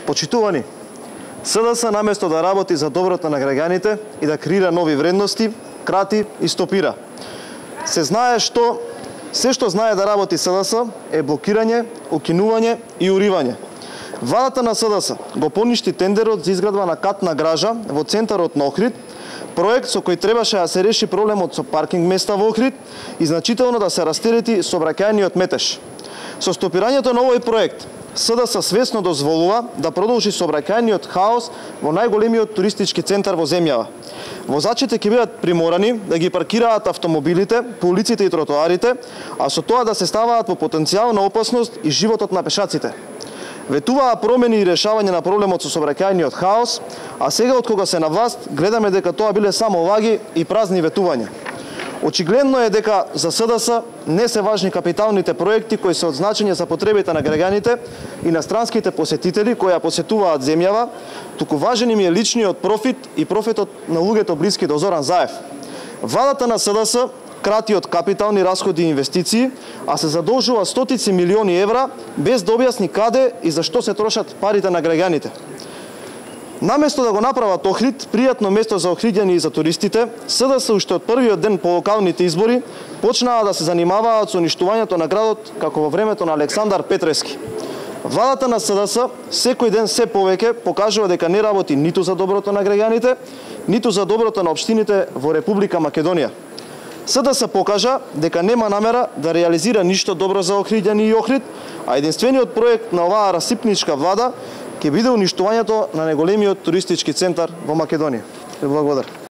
Почитувани, СДС наместо да работи за доброто на граѓаните и да креира нови вредности, крати и стопира. Се што знае да работи СДС е блокирање, укинување и уривање. Владата на СДС го поништи тендерот за изградба на катна гража во центарот на Охрид, проект со кој требаше да се реши проблемот со паркинг места во Охрид и значително да се растерети сообраќајниот метеж. Со стопирањето на овој проект, СДС свесно дозволува да продолжи сообраќајниот хаос во најголемиот туристички центар во земјава. Возачите ќе бидат приморани да ги паркираат автомобилите по улиците и тротоарите, а со тоа да се ставаат во потенцијална опасност и животот на пешаците. Ветуваа промени и решавање на проблемот со сообраќајниот хаос, а сега од кога се на власт гледаме дека тоа биле само лаги и празни ветувања. Очигледно е дека за СДС не се важни капиталните проекти кои се од значење за потребите на граѓаните и на странските посетители кои ја посетуваат земјава, туку важен им е личниот профит и профитот на луѓето блиски до Зоран Заев. Владата на СДС крати од капитални расходи и инвестиции, а се задолжува стотици милиони евра без да објасни каде и за што се трошат парите на граѓаните. Наместо да го направат Охрид пријатно место за охриѓани и за туристите, СДС уште од првиот ден по локалните избори почнаа да се занимаваат со уништувањето на градот како во времето на Александар Петревски. Владата на СДС секој ден се повеќе покажува дека не работи ниту за доброто на граѓаните, ниту за доброто на општините во Република Македонија. СДС покажа дека нема намера да реализира ништо добро за охриѓани и Охрид, а единствениот проект на оваа расипничка влада ќе биде уништувањето на најголемиот туристички центар во Македонија. Ви благодарам.